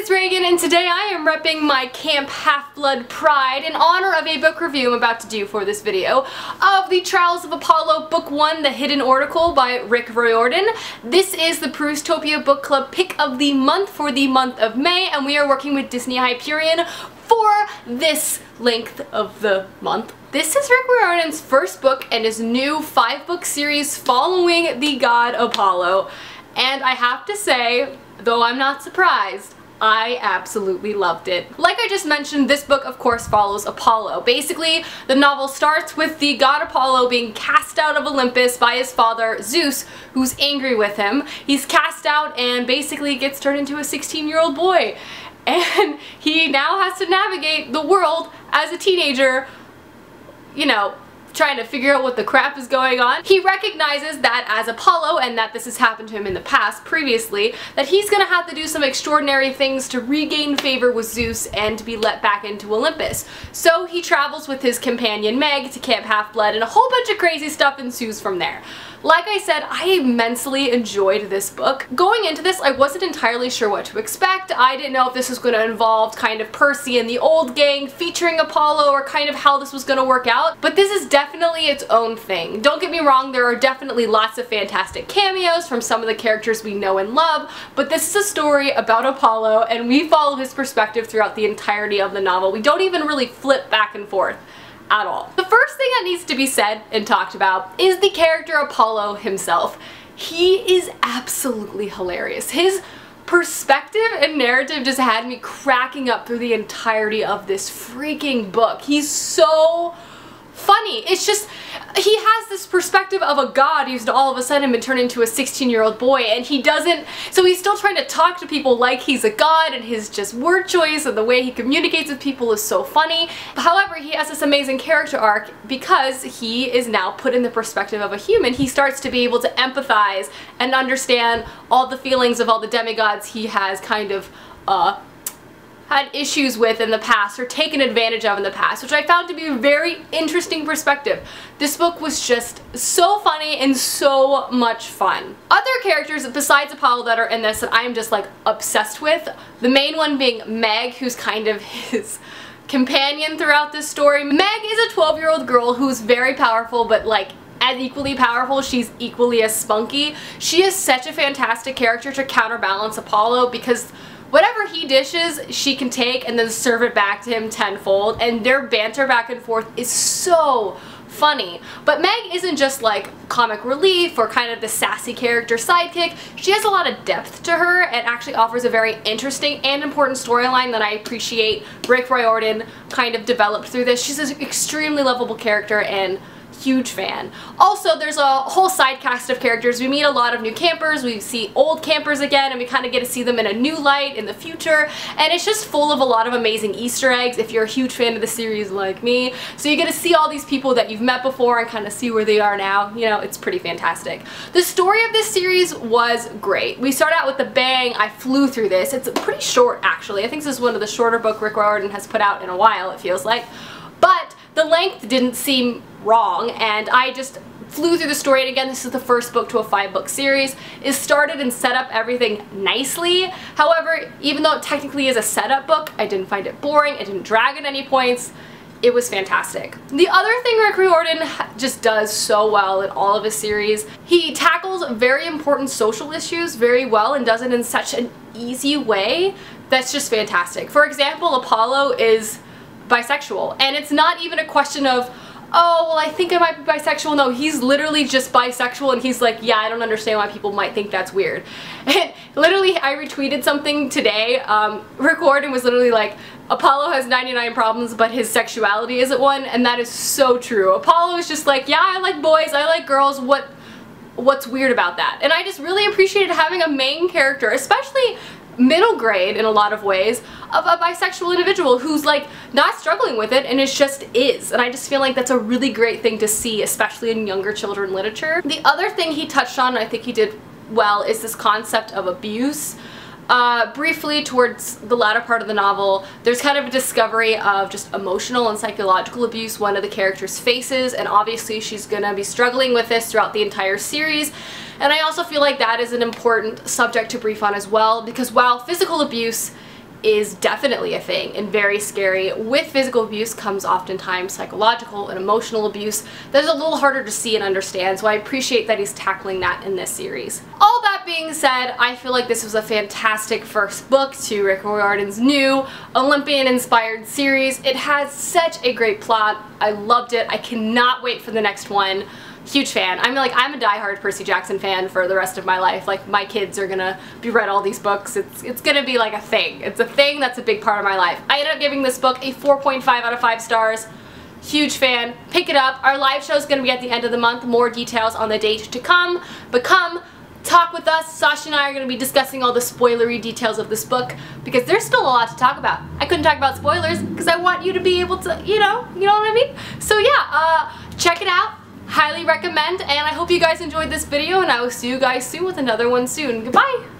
it's Reagan, and today I am repping my Camp Half-Blood Pride in honor of a book review I'm about to do for this video of The Trials of Apollo Book 1, The Hidden Oracle by Rick Riordan. This is the Perustopia Book Club pick of the month for the month of May, and we are working with Disney Hyperion for this length of the month. This is Rick Riordan's first book and his new 5-book series following the god Apollo, and I have to say, though I'm not surprised, I absolutely loved it. Like I just mentioned, this book of course follows Apollo. Basically, the novel starts with the god Apollo being cast out of Olympus by his father Zeus, who's angry with him. He's cast out and basically gets turned into a 16-year-old boy. And he now has to navigate the world as a teenager, you know, trying to figure out what the crap is going on. He recognizes that as Apollo, and that this has happened to him in the past previously, that he's gonna have to do some extraordinary things to regain favor with Zeus and to be let back into Olympus. So he travels with his companion Meg to Camp Half-Blood, and a whole bunch of crazy stuff ensues from there. Like I said, I immensely enjoyed this book. Going into this, I wasn't entirely sure what to expect. I didn't know if this was going to involve kind of Percy and the old gang featuring Apollo, or kind of how this was going to work out. But this is definitely its own thing. Don't get me wrong, there are definitely lots of fantastic cameos from some of the characters we know and love, but this is a story about Apollo, and we follow his perspective throughout the entirety of the novel. We don't even really flip back and forth at all. The first thing that needs to be said and talked about is the character Apollo himself. He is absolutely hilarious. His perspective and narrative just had me cracking up through the entirety of this freaking book. He's so funny. It's just, he has this perspective of a god who's all of a sudden been turned into a 16-year-old boy, and he doesn't, so he's still trying to talk to people like he's a god, and his just word choice and the way he communicates with people is so funny. However, he has this amazing character arc because he is now put in the perspective of a human. He starts to be able to empathize and understand all the feelings of all the demigods he has kind of had issues with in the past or taken advantage of in the past, which I found to be a very interesting perspective. This book was just so funny and so much fun. Other characters besides Apollo that are in this that I'm just like obsessed with, the main one being Meg, who's kind of his companion throughout this story. Meg is a 12-year-old girl who's very powerful, but like as equally powerful, she's equally as spunky. She is such a fantastic character to counterbalance Apollo, because whatever he dishes, she can take and then serve it back to him tenfold, and their banter back and forth is so funny. But Meg isn't just like comic relief or kind of the sassy character sidekick. She has a lot of depth to her and actually offers a very interesting and important storyline that I appreciate Rick Riordan kind of developed through this. She's an extremely lovable character and huge fan. Also, there's a whole side cast of characters. We meet a lot of new campers, we see old campers again, and we kind of get to see them in a new light in the future, and it's just full of a lot of amazing Easter eggs if you're a huge fan of the series like me. So you get to see all these people that you've met before and kind of see where they are now. You know, it's pretty fantastic. The story of this series was great. We start out with a bang. I flew through this. It's pretty short, actually. I think this is one of the shorter books Rick Riordan has put out in a while, it feels like. But the length didn't seem wrong, and I just flew through the story. And again, this is the first book to a 5-book series. It started and set up everything nicely. However, even though it technically is a setup book, I didn't find it boring. It didn't drag at any points. It was fantastic. The other thing Rick Riordan just does so well in all of his series, he tackles very important social issues very well and does it in such an easy way that's just fantastic. For example, Apollo is bisexual, and it's not even a question of, oh, well, I think I might be bisexual. No, he's literally just bisexual, and he's like, yeah, I don't understand why people might think that's weird. And literally, I retweeted something today. Rick Riordan was literally like, Apollo has 99 problems, but his sexuality isn't one, and that is so true. Apollo is just like, yeah, I like boys, I like girls, what's weird about that? And I just really appreciated having a main character, especially middle grade in a lot of ways, of a bisexual individual who's like not struggling with it and it just is. And I just feel like that's a really great thing to see, especially in younger children literature. The other thing he touched on, and I think he did well, is this concept of abuse. Briefly towards the latter part of the novel, there's kind of a discovery of just emotional and psychological abuse one of the characters faces, and obviously she's gonna be struggling with this throughout the entire series. And I also feel like that is an important subject to brief on as well, because while physical abuse is definitely a thing and very scary. With physical abuse comes oftentimes psychological and emotional abuse that is a little harder to see and understand, so I appreciate that he's tackling that in this series. All that being said, I feel like this was a fantastic first book to Rick Riordan's new Olympian-inspired series. It has such a great plot. I loved it. I cannot wait for the next one. Huge fan. I'm a diehard Percy Jackson fan for the rest of my life. Like, my kids are gonna be read all these books. It's gonna be like a thing. It's a thing that's a big part of my life. I ended up giving this book a 4.5 out of 5 stars. Huge fan. Pick it up. Our live show is gonna be at the end of the month. More details on the date to come. But come talk with us. Sasha and I are going to be discussing all the spoilery details of this book because there's still a lot to talk about. I couldn't talk about spoilers because I want you to be able to, you know what I mean? So yeah, check it out. Highly recommend, and I hope you guys enjoyed this video, and I will see you guys soon with another one soon. Goodbye!